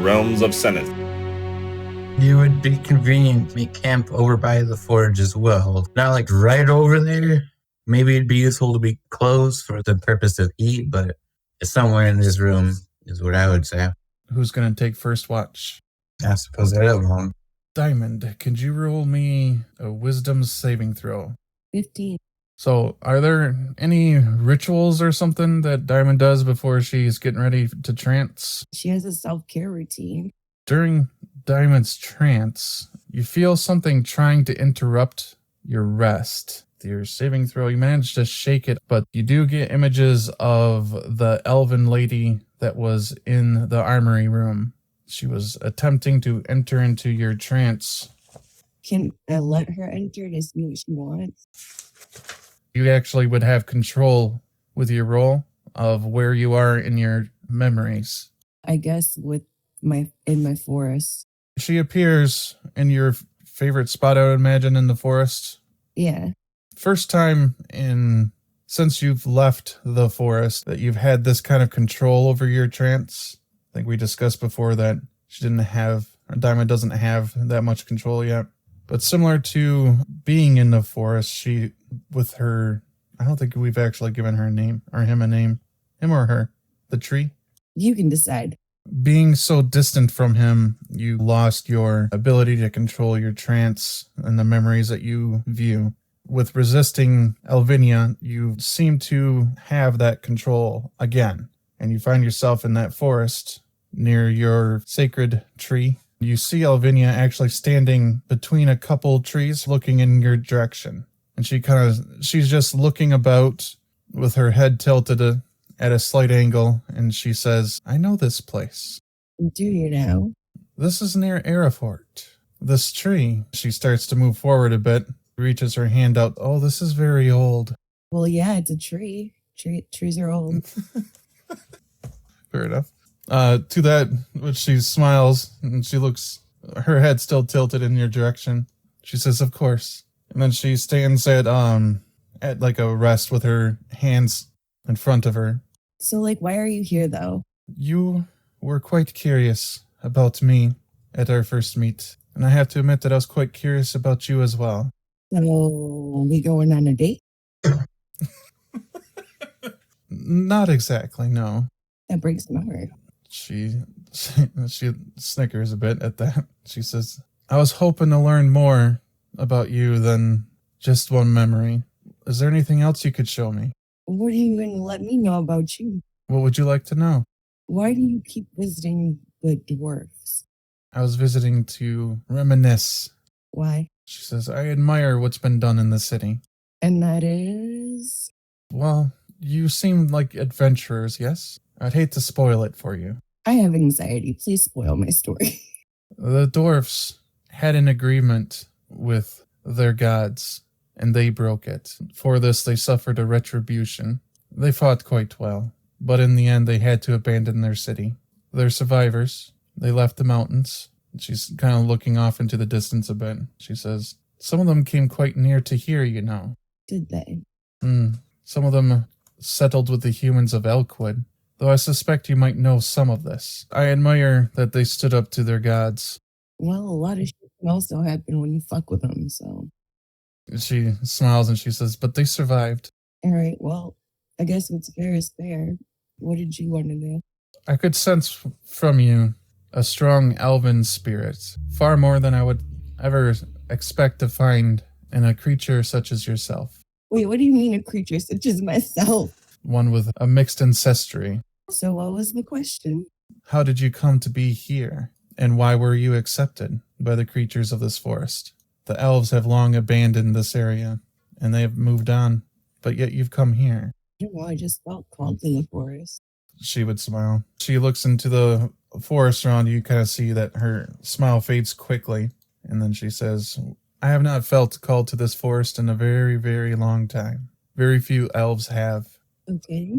realms of Senith. It would be convenient to make camp over by the forge as well. Not like right over there. Maybe it'd be useful to be close for the purpose of heat, but it's somewhere in this room is what I would say. Who's going to take first watch? I suppose I don't know. Diamond, could you roll me a wisdom saving throw? 15. So, are there any rituals or something that Diamond does before she's getting ready to trance? She has a self-care routine. During Diamond's trance, you feel something trying to interrupt your rest. Your saving throw, you manage to shake it, but you do get images of the elven lady that was in the armory room. She was attempting to enter into your trance. Can I let her enter to see what she wants? You actually would have control with your roll of where you are in your memories. I guess in my forest. She appears in your favorite spot, I would imagine, in the forest. Yeah. First time since you've left the forest that you've had this kind of control over your trance. I think we discussed before that Diamond doesn't have that much control yet. But similar to being in the forest, I don't think we've actually given her a name, or him a name. Him or her? The tree? You can decide. Being so distant from him, you lost your ability to control your trance and the memories that you view. With resisting Elvinia, you seem to have that control again. And you find yourself in that forest near your sacred tree. You see Elvinia actually standing between a couple trees looking in your direction. And she's just looking about with her head tilted at a slight angle. And she says, I know this place. Do you know? This is near Erefort. This tree. She starts to move forward a bit. Reaches her hand out. Oh, this is very old. Well, yeah, it's a tree. Trees are old. Fair enough. To that, which she smiles, and she looks, her head still tilted in your direction. She says, of course. And then she stands at like a rest with her hands in front of her. So, why are you here, though? You were quite curious about me at our first meet. And I have to admit that I was quite curious about you as well. So, we going on a date? Not exactly, no. That breaks my heart. She snickers a bit at that. She says, I was hoping to learn more about you than just one memory. Is there anything else you could show me? What are you going to let me know about you? What would you like to know? Why do you keep visiting the dwarves? I was visiting to reminisce. Why? She says, I admire what's been done in the city. And that is? Well, you seem like adventurers, yes? I'd hate to spoil it for you. I have anxiety. Please spoil my story. The dwarfs had an agreement with their gods, and they broke it. For this, they suffered a retribution. They fought quite well, but in the end, they had to abandon their city. They're survivors. They left the mountains. She's kind of looking off into the distance a bit. She says, some of them came quite near to here, you know. Did they? Some of them settled with the humans of Elkwood, though I suspect you might know some of this. I admire that they stood up to their gods. Well, a lot of shit can also happen when you fuck with them, so. She smiles and she says, but they survived. All right, well, I guess what's fair is fair. What did you want to do? I could sense from you a strong elven spirit, far more than I would ever expect to find in a creature such as yourself. Wait, what do you mean a creature such as myself? One with a mixed ancestry. So what was the question? How did you come to be here? And why were you accepted by the creatures of this forest? The elves have long abandoned this area, and they have moved on, but yet you've come here. I don't know, I just felt called to the forest. She would smile. She looks into the forest around you. You kind of see that her smile fades quickly, and then she says, I have not felt called to this forest in a very, very long time. Very few elves have. Okay,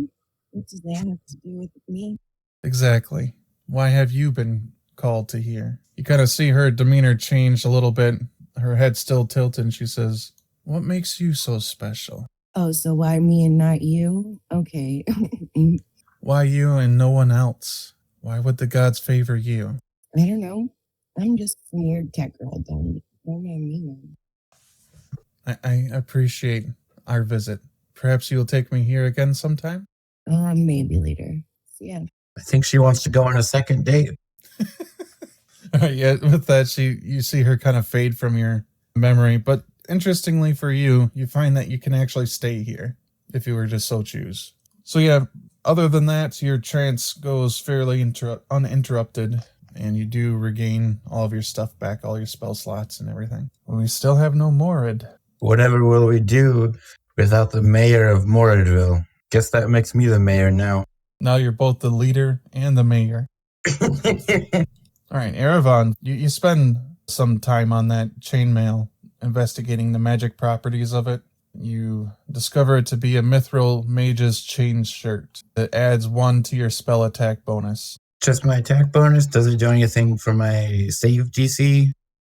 what does that have to do with me? Exactly. Why have you been called to here? You kind of see her demeanor change a little bit. Her head still tilted, and she says, what makes you so special? Oh, so why me and not you? Okay. Why you and no one else? Why would the gods favor you? I don't know. I'm just some weird tech girl. Don't mind me, man. I appreciate our visit. Perhaps you'll take me here again sometime? Maybe later. So, yeah. I think she wants to go on a second date. Yeah, with that, you see her kind of fade from your memory. But interestingly for you, you find that you can actually stay here if you were to so choose. So yeah, other than that, your trance goes fairly uninterrupted, and you do regain all of your stuff back, all your spell slots and everything. We still have no Morid. Whatever will we do without the mayor of Moradville? Guess that makes me the mayor now. Now you're both the leader and the mayor. All right, Erevan, you spend some time on that chainmail, investigating the magic properties of it. You discover it to be a mithril mage's chain shirt that adds 1 to your spell attack bonus. Just my attack bonus? Does it do anything for my save DC?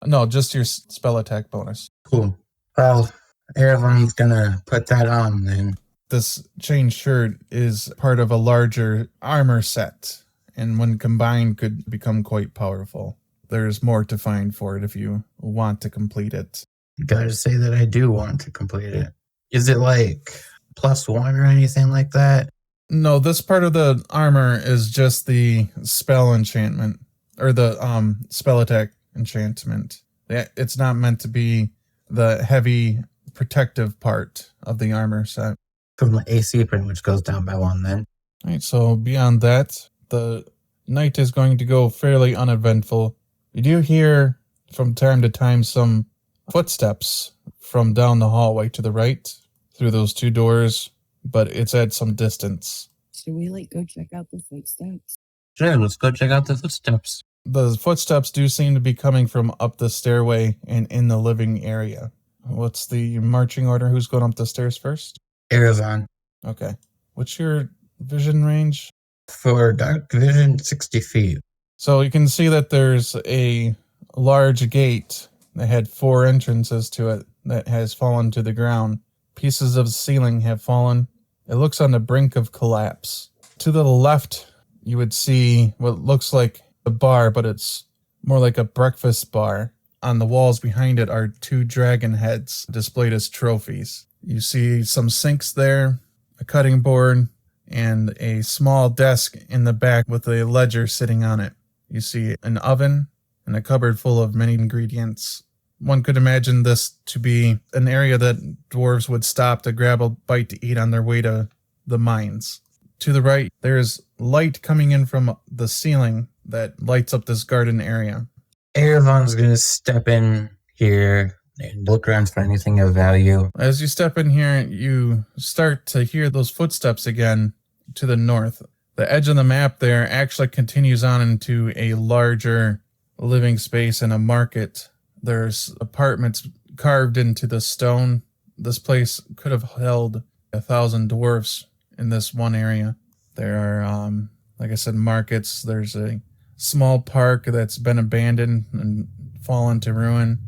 No, just your spell attack bonus. Cool. Well, Erevan's gonna put that on then. This chain shirt is part of a larger armor set, and when combined could become quite powerful. There's more to find for it if you want to complete it. Gotta say that I do want to complete it. Is it like +1 or anything like that? No, this part of the armor is just the spell enchantment, or the spell attack enchantment. It's not meant to be the heavy protective part of the armor set. From the AC pretty much goes down by 1 then. Alright, so beyond that, the night is going to go fairly uneventful. You do hear from time to time some footsteps from down the hallway to the right through those 2 doors, but it's at some distance. Should we go check out the footsteps? Sure, let's go check out the footsteps. The footsteps do seem to be coming from up the stairway and in the living area. What's the marching order? Who's going up the stairs first? Erevan. Okay. What's your vision range? For dark vision, 60 feet. So you can see that there's a large gate that had 4 entrances to it that has fallen to the ground. Pieces of the ceiling have fallen. It looks on the brink of collapse. To the left, you would see what looks like a bar, but it's more like a breakfast bar. On the walls behind it are 2 dragon heads displayed as trophies. You see some sinks there, a cutting board, and a small desk in the back with a ledger sitting on it. You see an oven and a cupboard full of many ingredients. One could imagine this to be an area that dwarves would stop to grab a bite to eat on their way to the mines. To the right, there is light coming in from the ceiling that lights up this garden area. Erevan's gonna step in here and look around for anything of value. As you step in here, you start to hear those footsteps again to the north. The edge of the map there actually continues on into a larger living space and a market. There's apartments carved into the stone. This place could have held 1,000 dwarves in this one area. There are, like I said, markets. There's a small park that's been abandoned and fallen to ruin.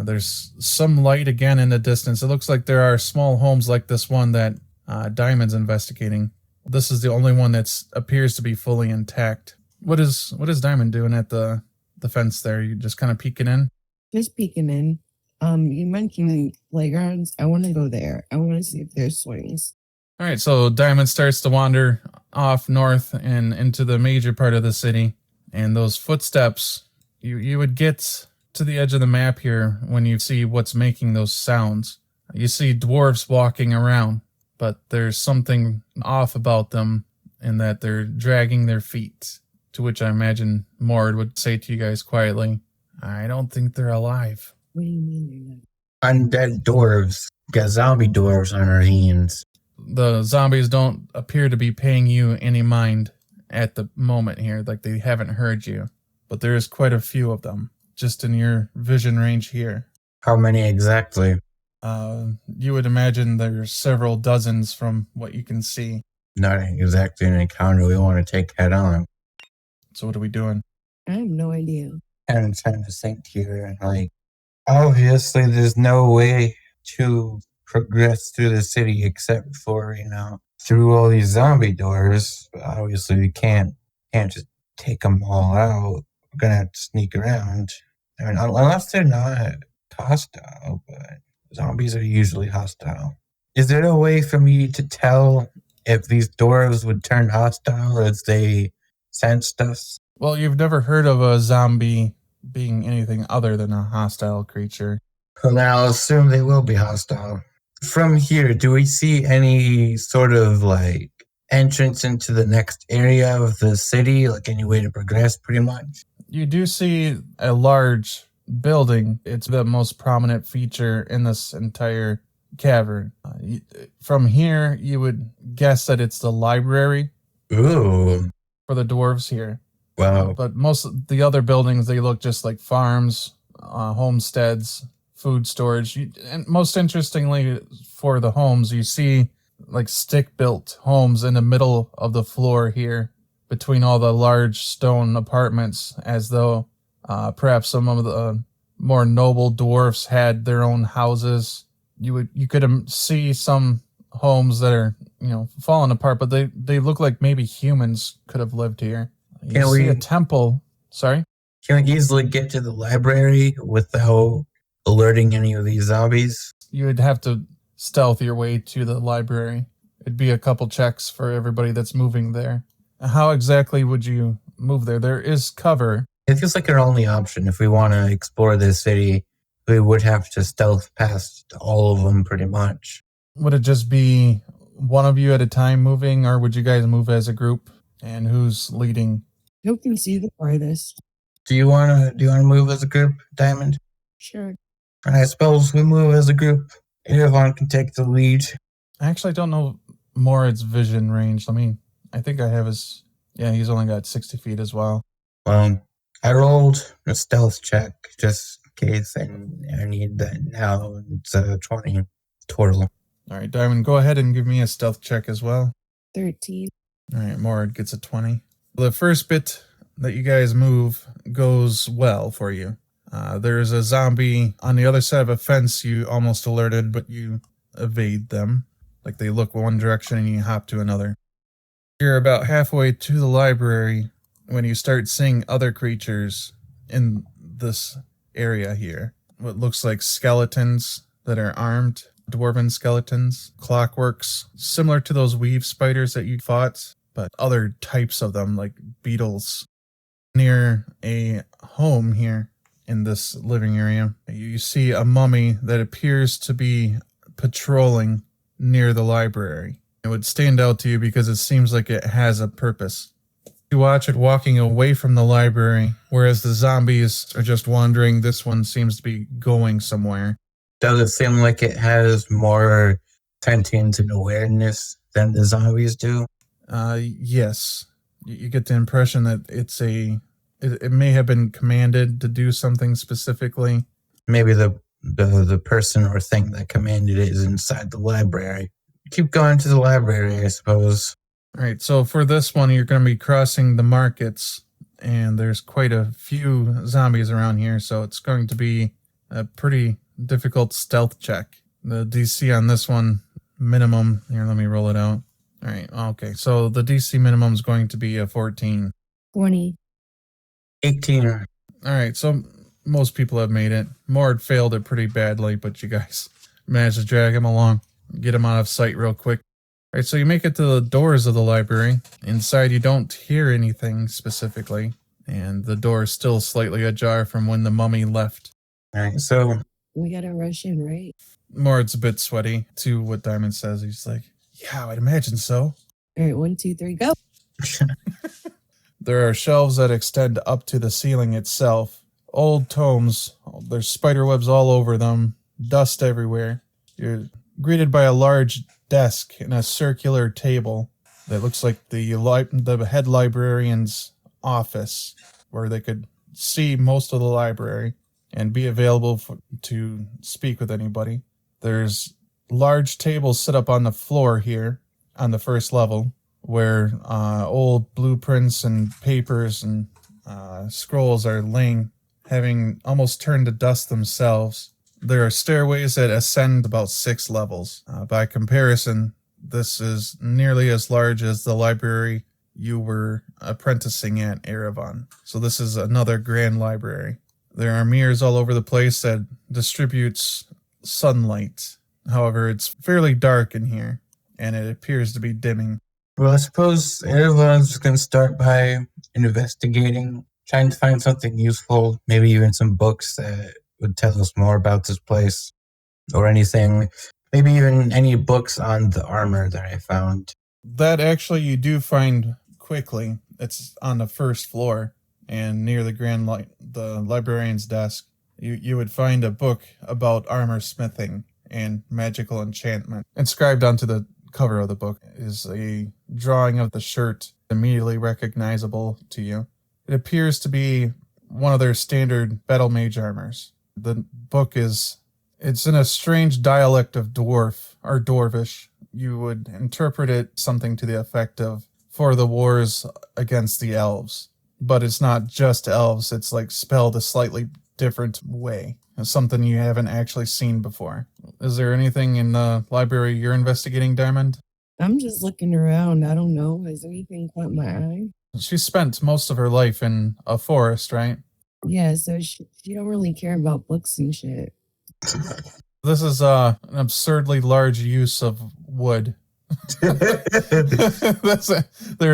There's some light again in the distance. It looks like there are small homes like this one that Diamond's investigating. This is the only one that appears to be fully intact. What is Diamond doing at the fence there? You just kind of peeking in? Just peeking in. You mentioned playgrounds. I want to go there. I want to see if there's swings. All right, so Diamond starts to wander off north and into the major part of the city. And those footsteps, you would get to the edge of the map here when you see what's making those sounds. You see dwarves walking around, but there's something off about them in that they're dragging their feet, to which I imagine Mord would say to you guys quietly, I don't think they're alive. What do you mean they're not? Undead dwarves. Got zombie dwarves on our hands. The zombies don't appear to be paying you any mind at the moment here, like they haven't heard you. But there is quite a few of them, just in your vision range here. How many exactly? You would imagine there's several dozens from what you can see. Not exactly an encounter we want to take head on. So what are we doing? I have no idea. And I'm trying to think here, obviously there's no way to progress through the city except for, through all these zombie doors. Obviously we can't just take them all out. gonna have to sneak around. I mean, unless they're not hostile, but zombies are usually hostile. Is there a way for me to tell if these dwarves would turn hostile as they sensed us? Well, you've never heard of a zombie being anything other than a hostile creature. Well, then I'll assume they will be hostile. From here, do we see any sort of like entrance into the next area of the city? Like any way to progress, pretty much? You do see a large building. It's the most prominent feature in this entire cavern. From here, you would guess that it's the library Ooh, for the dwarves here. wow. But most of the other buildings, they look just like farms, homesteads, food storage. And most interestingly, for the homes, you see like stick-built homes in the middle of the floor here between all the large stone apartments, as though perhaps some of the more noble dwarfs had their own houses. You could see some homes that are, falling apart, but they look like maybe humans could have lived here. You see a temple. Sorry? Can we easily get to the library without alerting any of these zombies? You would have to stealth your way to the library. It'd be a couple checks for everybody that's moving there. How exactly would you move there? There is cover. It feels like our only option. If we want to explore this city, we would have to stealth past all of them pretty much. Would it just be one of you at a time moving, or would you guys move as a group? And who's leading? Who can see the farthest? Do you wanna move as a group, Diamond? Sure. I suppose we move as a group. Erevan can take the lead. I actually don't know Morad's vision range. I think I have his... Yeah, he's only got 60 feet as well. I rolled a stealth check just in case I need that now. It's 20 total. All right, Diamond, go ahead and give me a stealth check as well. 13. All right, Morad gets a 20. The first bit that you guys move goes well for you. There's a zombie on the other side of a fence you almost alerted, but you evade them. Like they look one direction and you hop to another. You're about halfway to the library when you start seeing other creatures in this area here. What looks like skeletons that are armed, dwarven skeletons, clockworks, similar to those weave spiders that you fought, but other types of them like beetles. Near a home here in this living area, you see a mummy that appears to be patrolling near the library. It would stand out to you because it seems like it has a purpose. You watch it walking away from the library, whereas the zombies are just wandering. This one seems to be going somewhere. Does it seem like it has more sentience and awareness than the zombies do? Yes. You get the impression that it may have been commanded to do something specifically. Maybe the person or thing that commanded it is inside the library. Keep going to the library, I suppose. All right, so for this one, you're going to be crossing the markets, and there's quite a few zombies around here, so it's going to be a pretty difficult stealth check. The DC on this one, minimum, here, let me roll it out. All right, okay, so the DC minimum is going to be a 14. 20. 18. All right, so most people have made it. Mord failed it pretty badly, but you guys managed to drag him along. Get him out of sight real quick. All right, so you make it to the doors of the library. Inside, you don't hear anything specifically, and the door is still slightly ajar from when the mummy left. All right, so We gotta rush in, right? Mord's a bit sweaty to what Diamond says. He's like, yeah, I'd imagine so. All right, 1, 2, 3, go. There are shelves that extend up to the ceiling itself. Old tomes. There's spider webs all over them. Dust everywhere. You're greeted by a large desk and a circular table that looks like the head librarian's office, where they could see most of the library and be available to speak with anybody. There's large tables set up on the floor here on the first level, where old blueprints and papers and scrolls are laying, having almost turned to dust themselves. There are stairways that ascend about 6 levels. By comparison, this is nearly as large as the library you were apprenticing at Erevan. So this is another grand library. There are mirrors all over the place that distributes sunlight. However, it's fairly dark in here, and it appears to be dimming. Well, I suppose everyone's just going to start by investigating, trying to find something useful, maybe even some books that would tell us more about this place or anything. Maybe even any books on the armor that I found. That actually you do find quickly. It's on the first floor and near the librarian's desk. You would find a book about armor smithing and magical enchantment. Inscribed onto the cover of the book is a drawing of the shirt, immediately recognizable to you. It appears to be one of their standard battle mage armors. The book it's in a strange dialect of dwarf, or dwarvish. You would interpret it something to the effect of, for the wars against the elves. But it's not just elves, it's like spelled a slightly different way. It's something you haven't actually seen before. Is there anything in the library you're investigating, Diamond? I'm just looking around. I don't know. Has anything caught my eye? She spent most of her life in a forest, right? Yeah, so she don't really care about books and shit. This is an absurdly large use of wood. There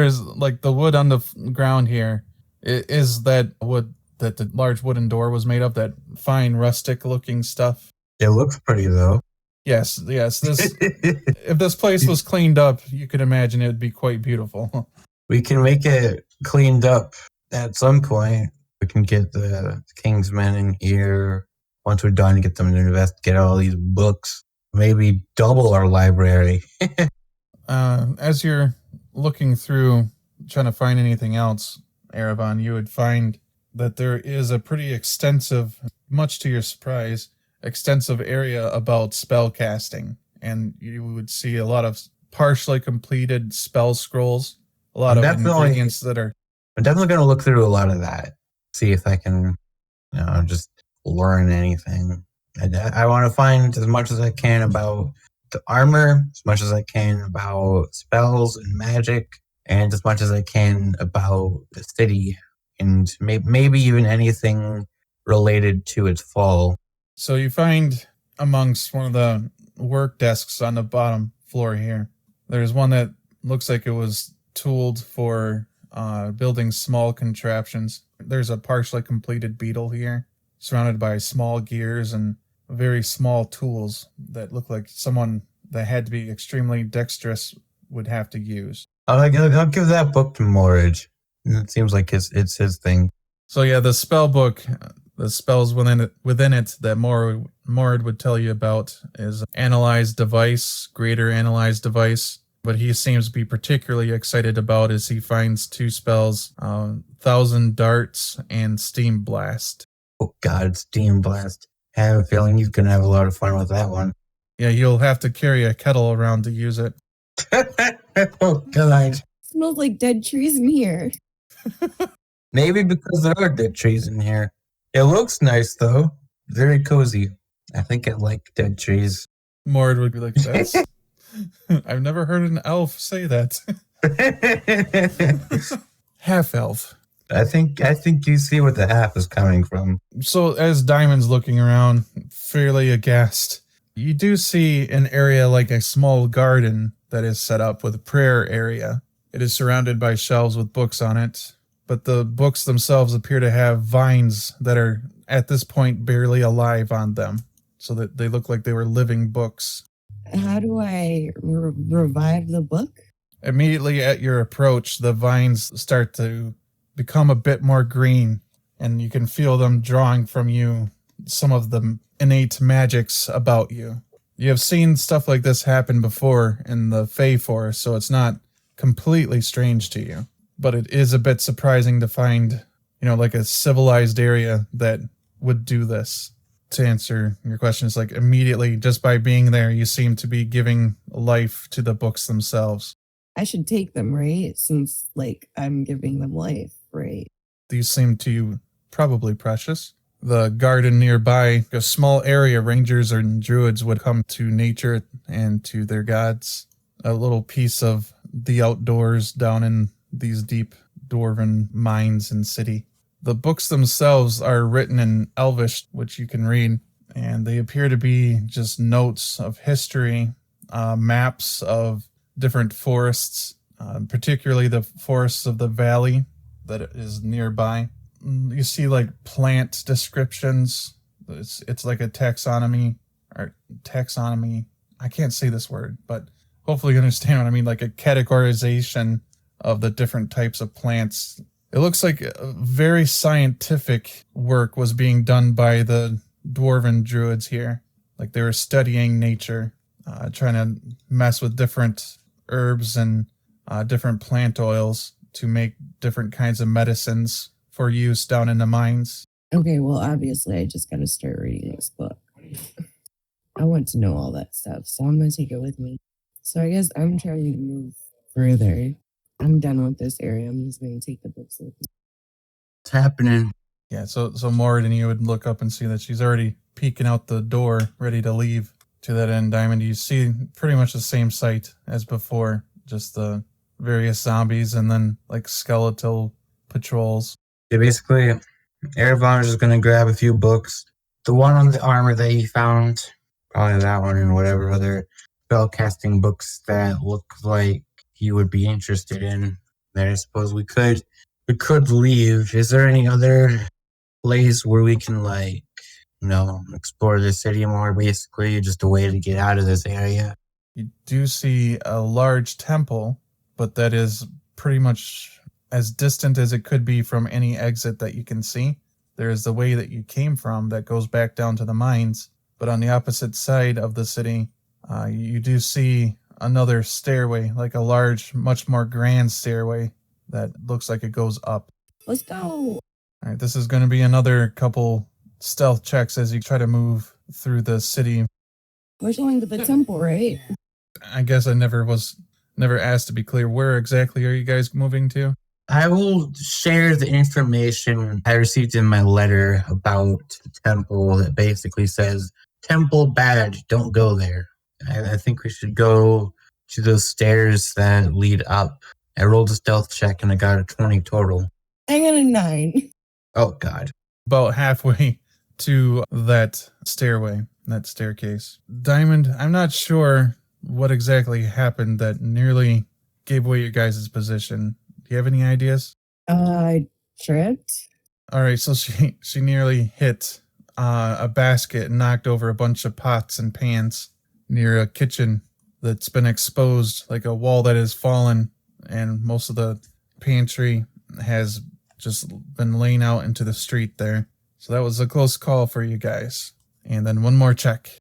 is, like, the wood on the ground here is that wood that the large wooden door was made of, that fine rustic looking stuff. It looks pretty though. Yes. If this place was cleaned up, you could imagine it would be quite beautiful. We can make it cleaned up at some point. We can get the King's Men in here. Once we're done, get them to investigate all these books. Maybe double our library. As you're looking through, trying to find anything else, Erevan, you would find that there is a pretty extensive, much to your surprise, extensive area about spell casting. And you would see a lot of partially completed spell scrolls, a lot of ingredients that are... I'm definitely going to look through a lot of that, see if I can, just learn anything. I want to find as much as I can about the armor, as much as I can about spells and magic, and as much as I can about the city, and maybe even anything related to its fall. So you find amongst one of the work desks on the bottom floor here, there's one that looks like it was tooled for building small contraptions. There's a partially completed beetle here, surrounded by small gears and very small tools that look like someone that had to be extremely dexterous would have to use. I'll give that book to Morage. It seems like it's his thing. So yeah, the spell book, the spells within it that Morad would tell you about is Analyze Device, Greater Analyze Device. What he seems to be particularly excited about is he finds two spells, Thousand Darts and Steam Blast. Oh God, Steam Blast. I have a feeling he's going to have a lot of fun with that one. Yeah, you'll have to carry a kettle around to use it. Oh God. Smells like dead trees in here. Maybe because there are dead trees in here. It looks nice though. Very cozy. I think I like dead trees. Mord would be like, that's... I've never heard an elf say that. Half elf. I think you see where the half is coming from. So as Diamond's looking around, fairly aghast, you do see an area like a small garden that is set up with a prayer area. It is surrounded by shelves with books on it, but the books themselves appear to have vines that are, at this point, barely alive on them, so that they look like they were living books. How do I revive the book? Immediately at your approach, the vines start to become a bit more green, and you can feel them drawing from you some of the innate magics about you. You have seen stuff like this happen before in the Fey Forest, so it's not completely strange to you. But it is a bit surprising to find, like a civilized area that would do this. To answer your question, it's like immediately, just by being there, you seem to be giving life to the books themselves. I should take them, right? Since, I'm giving them life, right? These seem to you probably precious. The garden nearby, a small area rangers and druids would come to nature and to their gods. A little piece of the outdoors down in these deep Dwarven mines and city. The books themselves are written in Elvish, which you can read, and they appear to be just notes of history, maps of different forests, particularly the forests of the valley that is nearby. You see like plant descriptions. It's like a taxonomy. I can't say this word, but hopefully you understand what I mean, like a categorization of the different types of plants. It looks like a very scientific work was being done by the Dwarven druids here. Like they were studying nature, trying to mess with different herbs and different plant oils to make different kinds of medicines for use down in the mines. Okay, well, obviously, I just got to start reading this book. I want to know all that stuff, so I'm going to take it with me. So I guess I'm trying to move further. I'm done with this area. I'm just going to take the books with me. What's happening? Yeah, so Moradin, you would look up and see that she's already peeking out the door, ready to leave. To that end, Diamond, you see pretty much the same sight as before, just the various zombies and then like skeletal patrols. Yeah, basically, Erevan is just going to grab a few books. The one on the armor that he found, probably that one, and whatever other spellcasting books that look like he would be interested in. Then I suppose we could leave. Is there any other place where we can, like, explore the city more, basically, just a way to get out of this area? You do see a large temple, but that is pretty much as distant as it could be from any exit that you can see. There is the way that you came from that goes back down to the mines, but on the opposite side of the city, you do see another stairway, like a large, much more grand stairway that looks like it goes up. Let's go. All right, this is going to be another couple stealth checks as you try to move through the city. We're going to the temple, right? I guess I never asked to be clear. Where exactly are you guys moving to? I will share the information I received in my letter about the temple that basically says, "Temple bad, don't go there." I think we should go to those stairs that lead up. I rolled a stealth check and I got a 20 total. I got a 9. Oh, God. About halfway to that stairway, that staircase. Diamond, I'm not sure what exactly happened that nearly gave away your guys' position. Do you have any ideas? I tripped. All right, so she nearly hit a basket and knocked over a bunch of pots and pans near a kitchen that's been exposed, like a wall that has fallen, and most of the pantry has just been laying out into the street there. So that was a close call for you guys. And then one more check.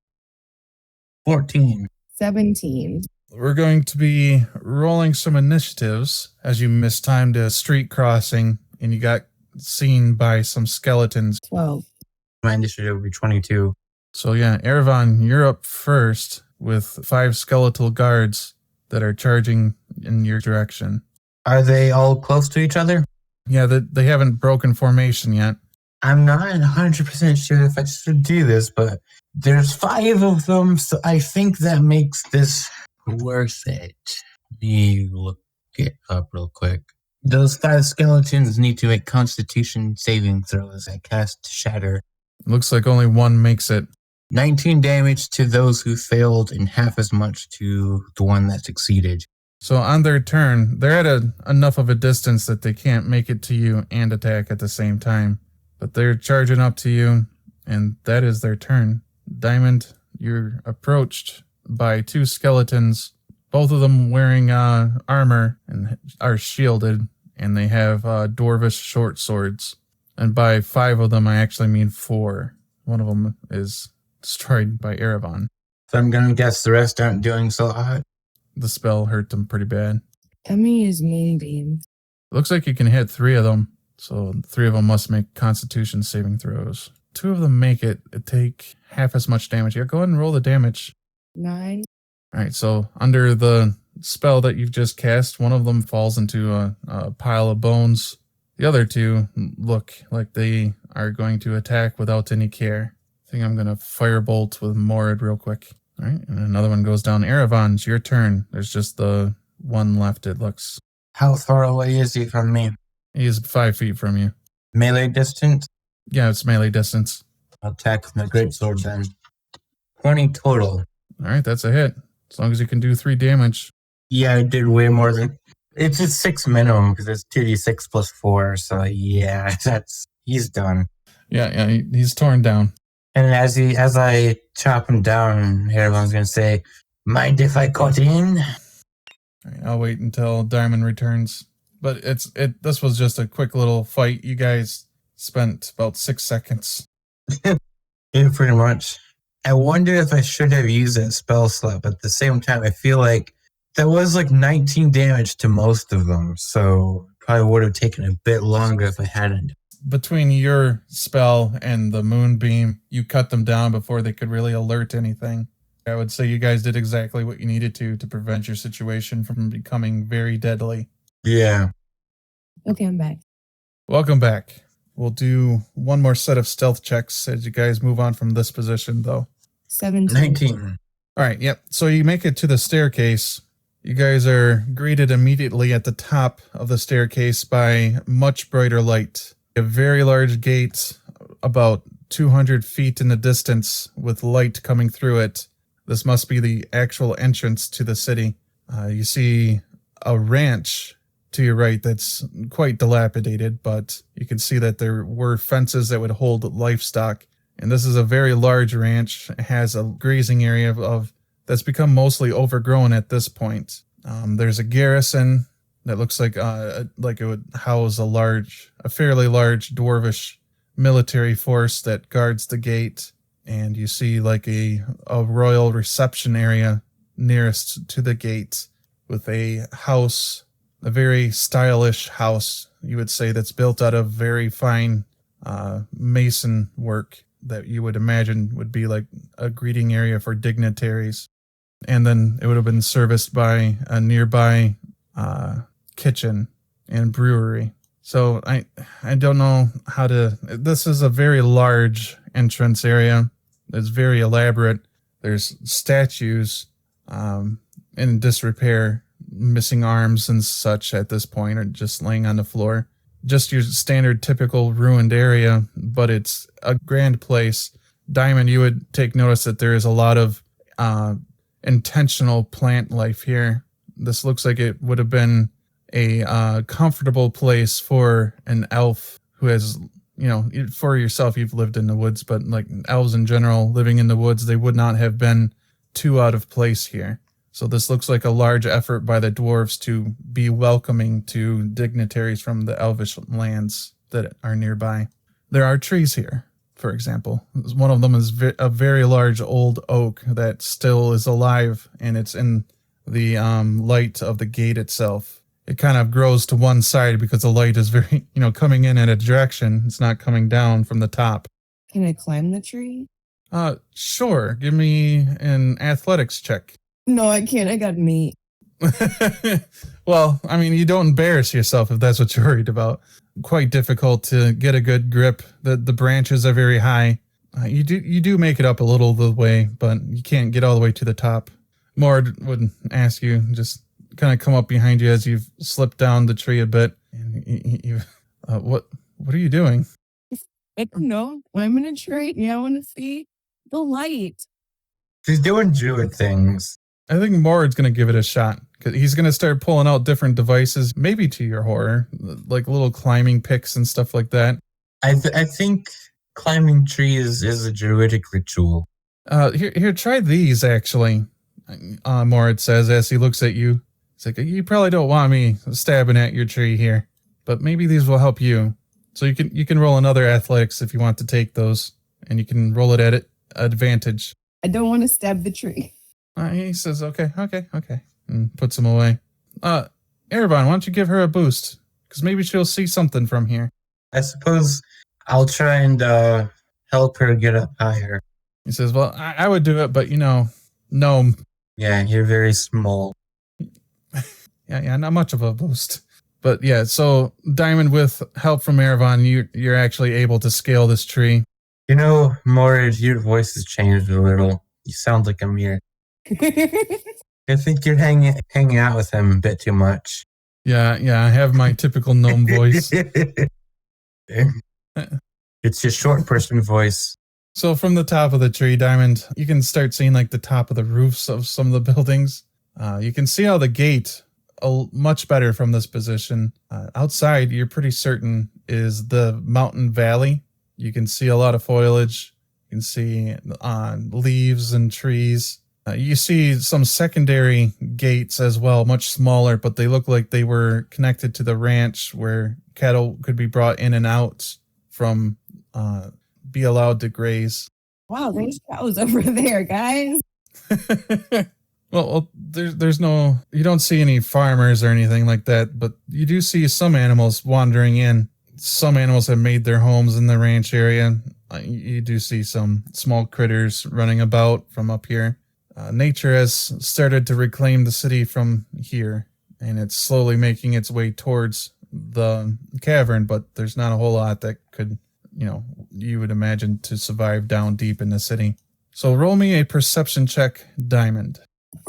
14. 17. We're going to be rolling some initiatives as you mistimed a street crossing and you got seen by some skeletons. 12. My initiative would be 22. So yeah, Erevan, you're up first with 5 skeletal guards that are charging in your direction. Are they all close to each other? Yeah, they haven't broken formation yet. I'm not 100% sure if I should do this, but there's 5 of them, so I think that makes this worth it. Let me look it up real quick. Those 5 skeletons need to make Constitution saving throws. I cast Shatter. Looks like only one makes it. 19 damage to those who failed and half as much to the one that succeeded. So on their turn, they're at enough of a distance that they can't make it to you and attack at the same time. But they're charging up to you, and that is their turn. Diamond, you're approached by 2 skeletons, both of them wearing armor and are shielded, and they have dwarvish short swords. And by 5 of them, I actually mean 4. One of them is destroyed by Erevan. So I'm going to guess the rest aren't doing so hot. The spell hurt them pretty bad. Let me use Moonbeam. Looks like you can hit 3 of them. So 3 of them must make Constitution saving throws. 2 of them make it. It take half as much damage. Yeah, go ahead and roll the damage. 9. All right, so under the spell that you've just cast, one of them falls into a pile of bones. The other 2 look like they are going to attack without any care. I think I'm going to firebolt with Morid real quick. All right, and another one goes down. Erevan, it's your turn. There's just the one left, it looks. How far away is he from me? He is 5 feet from you. Melee distance? Yeah, it's melee distance. I'll attack with my greatsword then. 20 total. All right, that's a hit. As long as you can do 3 damage. Yeah, I did way more than... It's just 6 minimum because it's 2d6 plus 4. So yeah, he's done. Yeah, he's torn down. And as I chop him down, Erevan's going to say, mind if I cut in? All right, I'll wait until Diamond returns. But this was just a quick little fight. You guys spent about 6 seconds. Yeah, pretty much. I wonder if I should have used that spell slot, but at the same time, I feel like that was like 19 damage to most of them, so probably would have taken a bit longer if I hadn't. Between your spell and the moonbeam, you cut them down before they could really alert anything. I would say you guys did exactly what you needed to prevent your situation from becoming very deadly. Yeah. Okay, I'm back. Welcome back. We'll do one more set of stealth checks as you guys move on from this position, though. 17. 19. All right, yep. So you make it to the staircase. You guys are greeted immediately at the top of the staircase by much brighter light. A very large gate, about 200 feet in the distance, with light coming through it. This must be the actual entrance to the city. You see a ranch to your right that's quite dilapidated, but you can see that there were fences that would hold livestock. And this is a very large ranch. It has a grazing area that's become mostly overgrown at this point. There's a garrison that looks like it would house a fairly large dwarvish military force that guards the gate. And you see like a royal reception area nearest to the gate with a house, a very stylish house, you would say, that's built out of very fine mason work that you would imagine would be like a greeting area for dignitaries. And then it would have been serviced by a nearby kitchen and brewery. So I don't know how to... This is a very large entrance area. It's very elaborate. There's statues in disrepair, missing arms and such at this point, or just laying on the floor. Just your standard typical ruined area, but it's a grand place. Diamond, you would take notice that there is a lot of intentional plant life here. This looks like it would have been a comfortable place for an elf who has, for yourself, you've lived in the woods, but like elves in general living in the woods, they would not have been too out of place here. So this looks like a large effort by the dwarves to be welcoming to dignitaries from the elvish lands that are nearby. There are trees here, for example. One of them is a very large old oak that still is alive, and it's in the light of the gate itself. It kind of grows to one side because the light is very, coming in a direction. It's not coming down from the top. Can I climb the tree? Sure. Give me an athletics check. No, I can't. I got meat. Well, I mean, you don't embarrass yourself if that's what you're worried about. Quite difficult to get a good grip. The branches are very high. You do make it up a little the way, but you can't get all the way to the top. Mord would ask you, just kind of come up behind you as you've slipped down the tree a bit. And what are you doing? I don't know. I'm in a tree. Yeah, I want to see the light. She's doing druid things. I think Mord's going to give it a shot. Cause he's going to start pulling out different devices, maybe to your horror, like little climbing picks and stuff like that. I think climbing trees is a druidic ritual. Here, try these, actually, Mord says as he looks at you. It's like, you probably don't want me stabbing at your tree here, but maybe these will help you. So you can roll another athletics if you want to take those, and you can roll it at advantage. I don't want to stab the tree. He says, okay, and puts them away. Erevan, why don't you give her a boost? Because maybe she'll see something from here. I suppose I'll try and help her get up higher. He says, well, I would do it, but gnome. Yeah, you're very small. Yeah, not much of a boost. But yeah, so Diamond, with help from Erevan, you're actually able to scale this tree. Mord, your voice has changed a little. You sound like a mirror. I think you're hanging out with him a bit too much. Yeah, I have my typical gnome voice. It's your short person voice. So from the top of the tree, Diamond, you can start seeing like the top of the roofs of some of the buildings. You can see how the gate much better from this position. Outside, you're pretty certain is the mountain valley. You can see a lot of foliage. You can see leaves and trees. You see some secondary gates as well, much smaller, but they look like they were connected to the ranch where cattle could be brought in and out from be allowed to graze. Wow, there's cows over there, guys. Well, there's no, you don't see any farmers or anything like that, but you do see some animals wandering in. Some animals have made their homes in the ranch area. You do see some small critters running about from up here. Nature has started to reclaim the city from here, and it's slowly making its way towards the cavern, but there's not a whole lot that could, you would imagine to survive down deep in the city. So roll me a perception check, Diamond.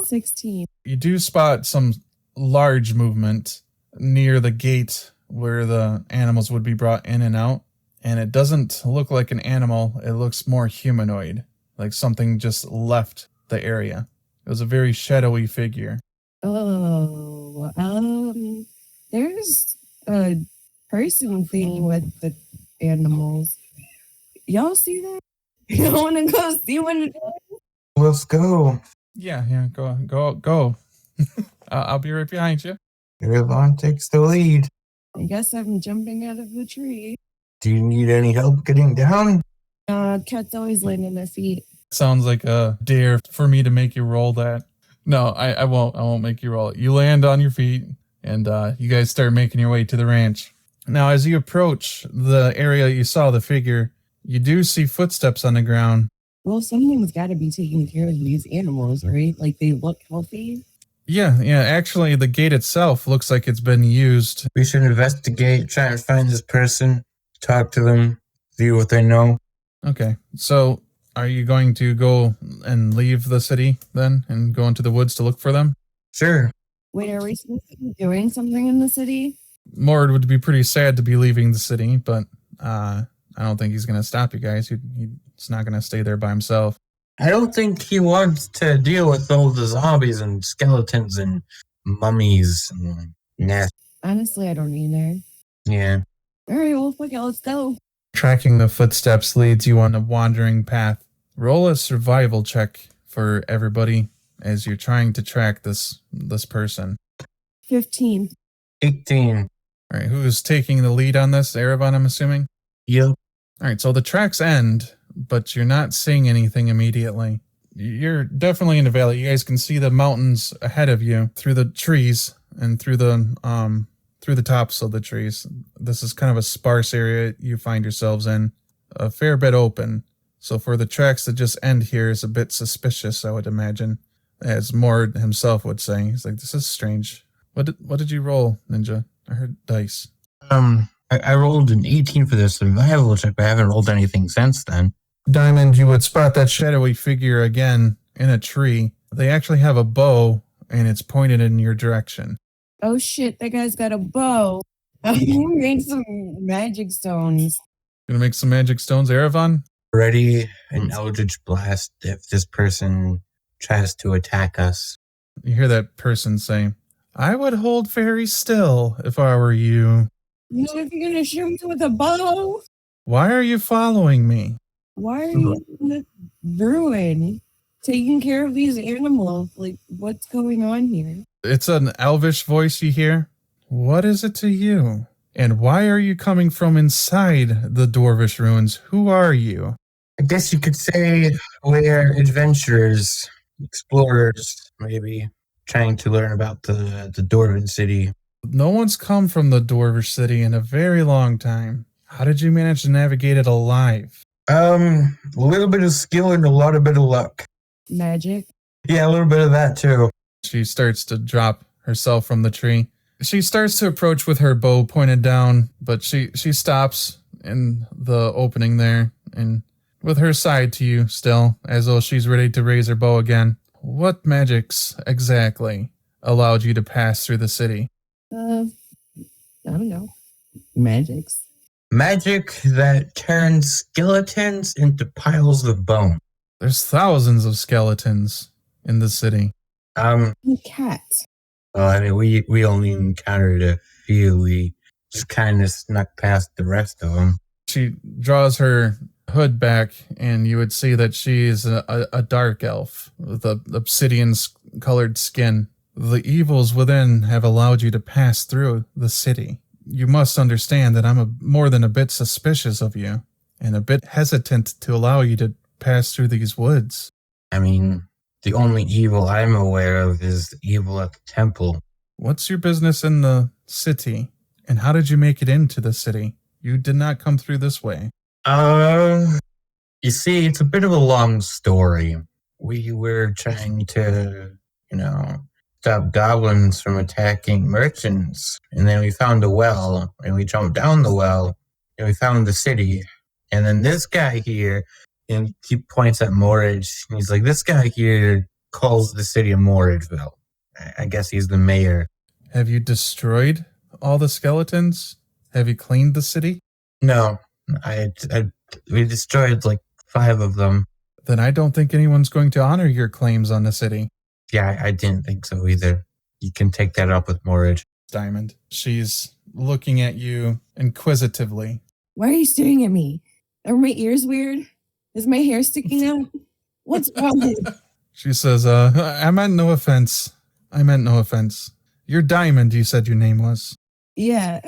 16. You do spot some large movement near the gate where the animals would be brought in and out, and it doesn't look like an animal. It looks more humanoid, like something just left the area. It was a very shadowy figure. Oh, there's a person thing with the animals. Y'all see that? You want to go see what it is? Let's go. Yeah, go. I'll be right behind you. Erevan takes the lead. I guess I'm jumping out of the tree. Do you need any help getting down? Cat's always laying on their feet. Sounds like a dare for me to make you roll that. No, I won't. I won't make you roll it. You land on your feet, and you guys start making your way to the ranch. Now, as you approach the area you saw the figure, you do see footsteps on the ground. Well, someone's got to be taking care of these animals, right? Like, they look healthy. Yeah. Actually, the gate itself looks like it's been used. We should investigate, try and find this person, talk to them, see what they know. Okay, so are you going to go and leave the city then and go into the woods to look for them? Sure. Wait, are we supposed to be doing something in the city? Mord would be pretty sad to be leaving the city, but I don't think he's going to stop you guys. He's not going to stay there by himself. I don't think he wants to deal with all the zombies and skeletons and mummies and nasty. Honestly, I don't either. Yeah. All right, well, fuck it, let's go. Tracking the footsteps leads you on a wandering path. Roll a survival check for everybody as you're trying to track this person. 15. 18. All right, who's taking the lead on this? Erevan, I'm assuming? Yep. All right, so the tracks end, but you're not seeing anything immediately. You're definitely in the valley. You guys can see the mountains ahead of you through the trees and through the tops of the trees. This is kind of a sparse area you find yourselves in, a fair bit open. So for the tracks that just end here is a bit suspicious, I would imagine, as Mord himself would say. He's like, this is strange. What did you roll, Ninja? I heard dice. I rolled an 18 for the survival check, but I haven't rolled anything since then. Diamond, you would spot that shadowy figure again in a tree. They actually have a bow, and it's pointed in your direction. Oh shit, that guy's got a bow. I'm make some magic stones. Gonna make some magic stones, Erevan? Ready an eldritch blast if this person tries to attack us. You hear that person say, I would hold very still if I were you. Not if you're gonna shoot me with a bow. Why are you following me? Why are you in the ruin taking care of these animals? Like, what's going on here? It's an elvish voice you hear. What is it to you? And why are you coming from inside the Dwarvish ruins? Who are you? I guess you could say we're adventurers, explorers, maybe, trying to learn about the Dwarven city. No one's come from the Dwarvish city in a very long time. How did you manage to navigate it alive? A little bit of skill and a lot of bit of luck. Magic. Yeah, a little bit of that too. She starts to drop herself from the tree. She starts to approach with her bow pointed down, but she stops in the opening there and with her side to you still, as though she's ready to raise her bow again. What magics exactly allowed you to pass through the city? I don't know. Magics. Magic that turns skeletons into piles of bone. There's thousands of skeletons in the city. The cat. Well, I mean, we only encountered a few. We just kind of snuck past the rest of them. She draws her hood back, and you would see that she is a dark elf with a obsidian-colored skin. The evils within have allowed you to pass through the city. You must understand that I'm more than a bit suspicious of you, and a bit hesitant to allow you to pass through these woods. I mean, the only evil I'm aware of is the evil at the temple. What's your business in the city, and how did you make it into the city? You did not come through this way. You see, it's a bit of a long story. We were trying to, stop goblins from attacking merchants. And then we found a well, and we jumped down the well, and we found the city. And then this guy here, and he points at Morridge, and he's like, this guy here calls the city of Morridgeville. I guess he's the mayor. Have you destroyed all the skeletons? Have you cleaned the city? No, we destroyed like 5 of them. Then I don't think anyone's going to honor your claims on the city. Yeah, I didn't think so either. You can take that up with Morridge. Diamond. She's looking at you inquisitively. Why are you staring at me? Are my ears weird? Is my hair sticking out? What's wrong? She says, I meant no offense. You're Diamond, you said your name was. Yeah.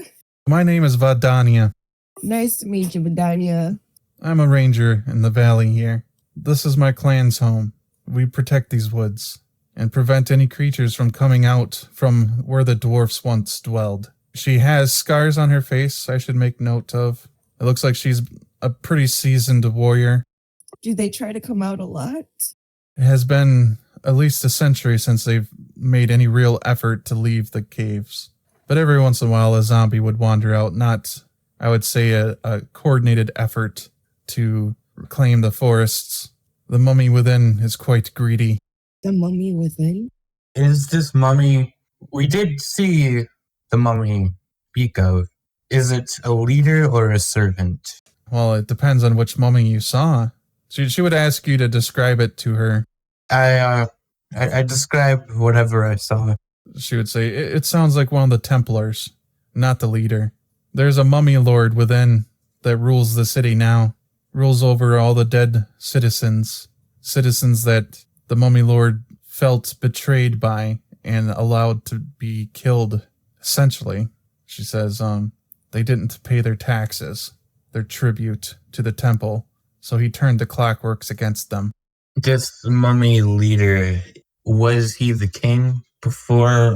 My name is Vadania. Nice to meet you, Badania. I'm a ranger in the valley here. This is my clan's home. We protect these woods and prevent any creatures from coming out from where the dwarfs once dwelled. She has scars on her face I should make note of. It looks like she's a pretty seasoned warrior. Do they try to come out a lot? It has been at least a century since they've made any real effort to leave the caves. But every once in a while a zombie would wander out, not, I would say, a coordinated effort to reclaim the forests. The mummy within is quite greedy. The mummy within? Is this mummy... We did see the mummy speak of. Is it a leader or a servant? Well, it depends on which mummy you saw. She would ask you to describe it to her. I described whatever I saw. She would say, it sounds like one of the Templars, not the leader. There's a mummy lord within that rules the city now, rules over all the dead citizens that the mummy lord felt betrayed by and allowed to be killed, essentially. She says, they didn't pay their taxes, their tribute to the temple, so he turned the clockworks against them. This mummy leader, was he the king before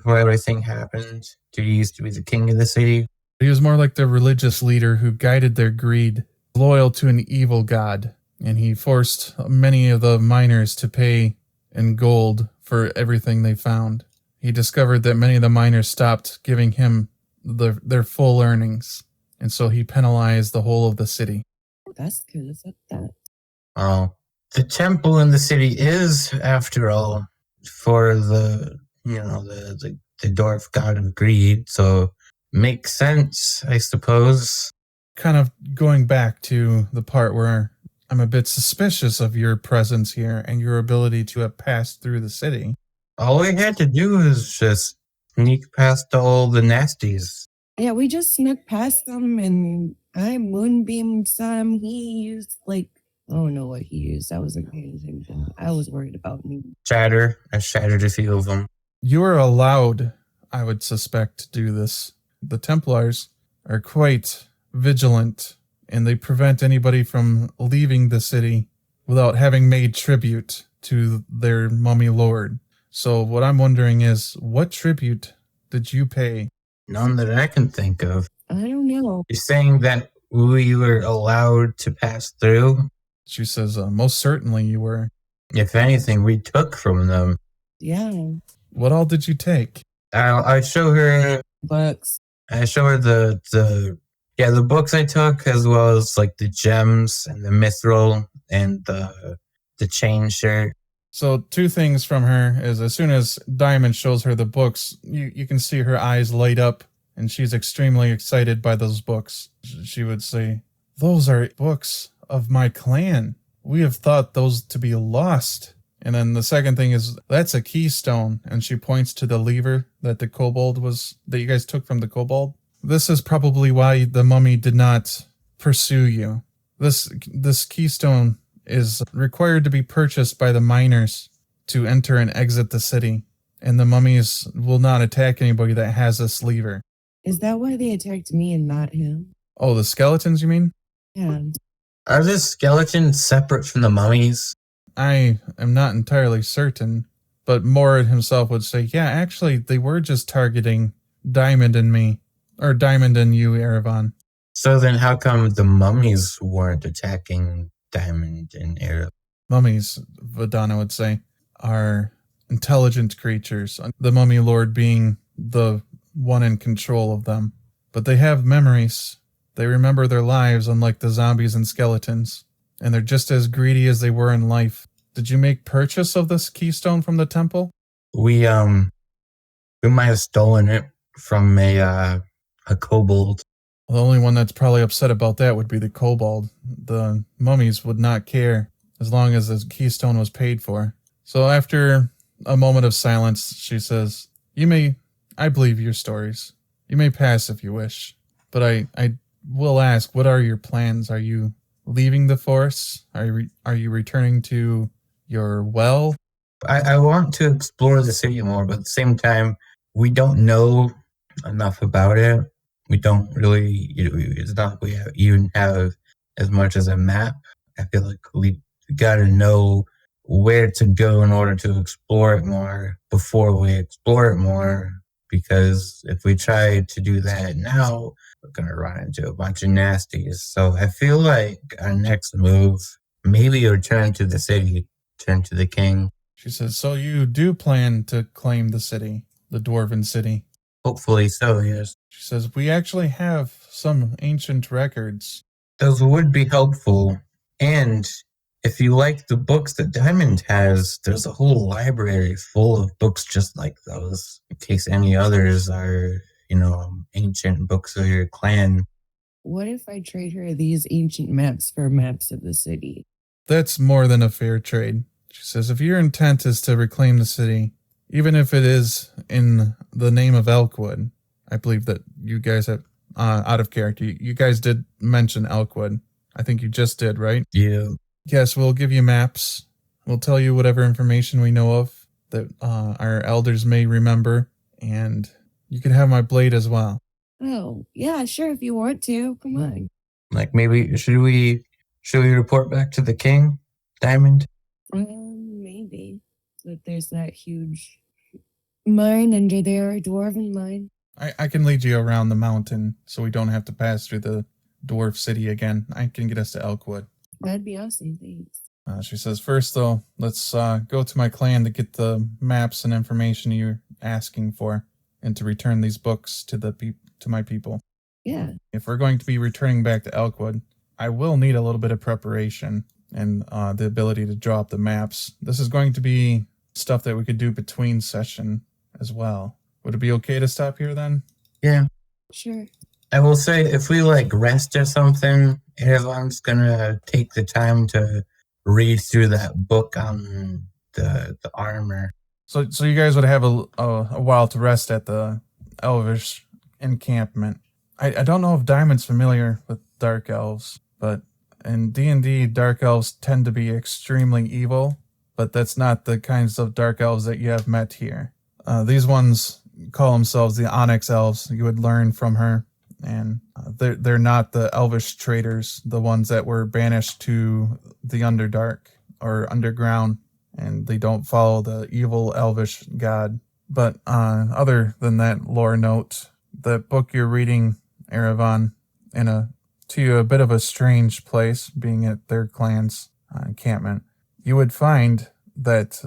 everything happened? Did he used to be the king of the city? He was more like the religious leader who guided their greed, loyal to an evil god, and he forced many of the miners to pay in gold for everything they found. He discovered that many of the miners stopped giving him their full earnings, and so he penalized the whole of the city. That's good. Is that? Oh, the temple in the city is, after all, for the dwarf god of greed, so makes sense, I suppose. Kind of going back to the part where I'm a bit suspicious of your presence here and your ability to have passed through the city. All we had to do was just sneak past all the nasties. Yeah, we just snuck past them and I moonbeamed some. He used I don't know what he used. I wasn't paying attention. I was worried about me. I shattered a few of them. You are allowed, I would suspect, to do this. The Templars are quite vigilant, and they prevent anybody from leaving the city without having made tribute to their mummy lord. So what I'm wondering is, what tribute did you pay? None that I can think of. I don't know. You're saying that we were allowed to pass through? She says, most certainly you were. If anything, we took from them. Yeah. What all did you take? I show her Books. I show her the books I took, as well as like the gems and the mithril and the chain shirt. So 2 things from her is as soon as Diamond shows her the books, you can see her eyes light up, and she's extremely excited by those books. She would say, "Those are books of my clan. We have thought those to be lost." And then the second thing is, "That's a keystone," and she points to the lever that that you guys took from the kobold. "This is probably why the mummy did not pursue you. This keystone is required to be purchased by the miners to enter and exit the city, and the mummies will not attack anybody that has this lever." Is that why they attacked me and not him? Oh, the skeletons, you mean? Yeah. Are the skeletons separate from the mummies? I am not entirely certain, but Morad himself would say, yeah, actually, they were just targeting Diamond and me, or Diamond and you, Erevan. So then how come the mummies weren't attacking Diamond and Erevan? Mummies, Vidana would say, are intelligent creatures, the mummy lord being the one in control of them. But they have memories. They remember their lives, unlike the zombies and skeletons, and they're just as greedy as they were in life. Did you make purchase of this keystone from the temple? We might have stolen it from a kobold. Well, the only one that's probably upset about that would be the kobold. The mummies would not care as long as the keystone was paid for. So after a moment of silence, she says, I believe your stories. You may pass if you wish. But I will ask, what are your plans? Are you leaving the forest? Are you returning to your well? I want to explore the city more, but at the same time, we don't know enough about it. We don't really, it's not like we even have as much as a map. I feel like we got to know where to go in order to explore it more before we explore it more. Because if we try to do that now, we're going to run into a bunch of nasties. So I feel like our next move, maybe return to the city, turn to the king. She says, so you do plan to claim the city, the Dwarven city? Hopefully so, yes. She says, we actually have some ancient records. Those would be helpful. And if you like the books that Diamond has, there's a whole library full of books just like those, in case any others are, ancient books of your clan. What if I trade her these ancient maps for maps of the city? That's more than a fair trade. She says, if your intent is to reclaim the city, even if it is in the name of Elkwood, I believe that you guys have, out of character, you guys did mention Elkwood. I think you just did, right? Yeah. Yes, we'll give you maps. We'll tell you whatever information we know of that our elders may remember, and you can have my blade as well. Oh, yeah, sure, if you want to. Come on. Like maybe, should we report back to the king, Diamond? Maybe. But there's that huge mine under there, a dwarven mine. I can lead you around the mountain so we don't have to pass through the dwarf city again. I can get us to Elkwood. That'd be awesome, thanks. She says, first though, let's go to my clan to get the maps and information you're asking for, and to return these books to my people. Yeah. If we're going to be returning back to Elkwood, I will need a little bit of preparation and the ability to draw up the maps. This is going to be stuff that we could do between session as well. Would it be okay to stop here then? Yeah. Sure. I will say, if we rest or something, Erevan's gonna take the time to read through that book on the armor. So you guys would have a while to rest at the Elvish encampment. I don't know if Diamond's familiar with Dark Elves, but in D&D, Dark Elves tend to be extremely evil, but that's not the kinds of Dark Elves that you have met here. These ones call themselves the Onyx Elves. You would learn from her. And they're not the Elvish traders, the ones that were banished to the Underdark or Underground, and they don't follow the evil Elvish god. But other than that lore note, the book you're reading, Erevan, to you a bit of a strange place, being at their clan's encampment, you would find that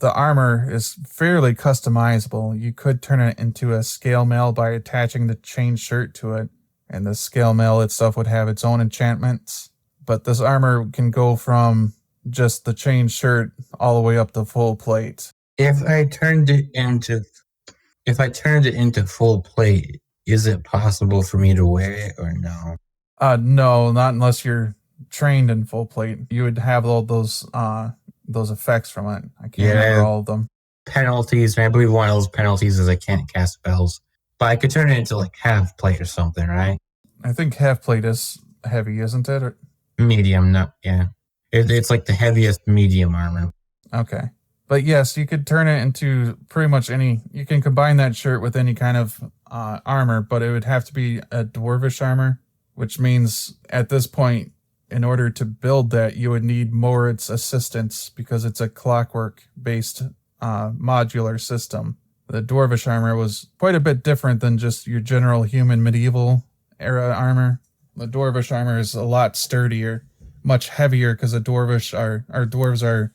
the armor is fairly customizable. You could turn it into a scale mail by attaching the chain shirt to it, and the scale mail itself would have its own enchantments. But this armor can go from just the chain shirt all the way up the full plate. If I turned it into full plate, is it possible for me to wear it or no? No, not unless you're trained in full plate. You would have all those effects from it. I can't remember all of them. Penalties, and I believe one of those penalties is I can't cast spells. But I could turn it into like half plate or something, right? I think half plate is heavy, isn't it? Medium, not, yeah. It's like the heaviest medium armor. Okay. But yes, you could turn it into pretty much any. You can combine that shirt with any kind of armor, but it would have to be a dwarvish armor, which means at this point, in order to build that, you would need Morit's assistance because it's a clockwork-based modular system. The dwarvish armor was quite a bit different than just your general human medieval era armor. The dwarvish armor is a lot sturdier, much heavier because the dwarves are,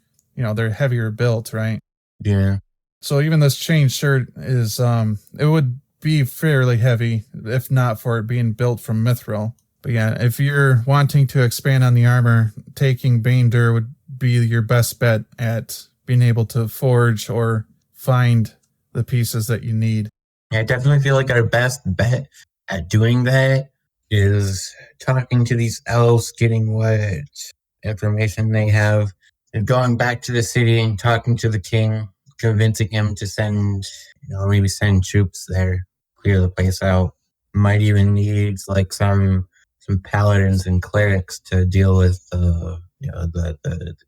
they're heavier built, right? Yeah. So even this chain shirt is, it would be fairly heavy if not for it being built from mithril. But yeah, if you're wanting to expand on the armor, taking Bane Dur would be your best bet at being able to forge or find the pieces that you need. Yeah, I definitely feel like our best bet at doing that is talking to these elves, getting what information they have, and going back to the city and talking to the king, convincing him to send troops there, clear the place out. Might even need like some paladins and clerics to deal with the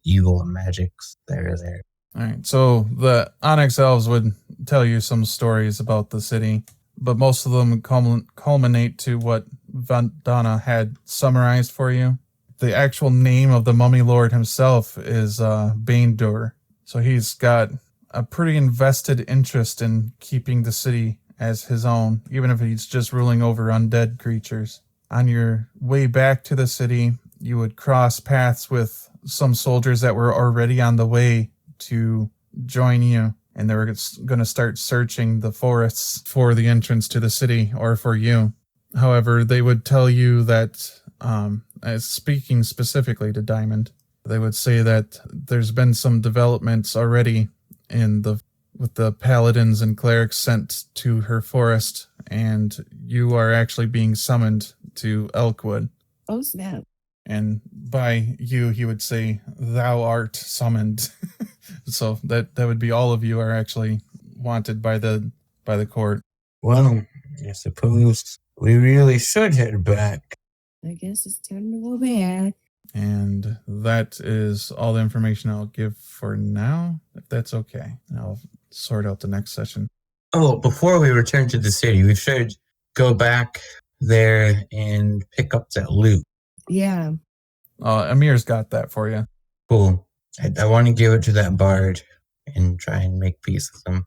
evil and magics that are there. All right, so the Onyx Elves would tell you some stories about the city, but most of them culminate to what Vandana had summarized for you. The actual name of the Mummy Lord himself is Bane Dur, so he's got a pretty invested interest in keeping the city as his own, even if he's just ruling over undead creatures. On your way back to the city, you would cross paths with some soldiers that were already on the way to join you, and they were going to start searching the forests for the entrance to the city or for you. However, they would tell you that, as speaking specifically to Diamond, they would say that there's been some developments already with the paladins and clerics sent to her forest, and you are actually being summoned to Elkwood. Oh, snap. And by you, he would say, "Thou art summoned." So that would be all of you are actually wanted by the court. Well, I suppose we really should head back. I guess it's time to go back. And that is all the information I'll give for now, if that's okay. I'll sort out the next session. Oh, before we return to the city, we should go back there and pick up that loot. Yeah. Amir's got that for you. Cool. I want to give it to that bard and try and make peace with him.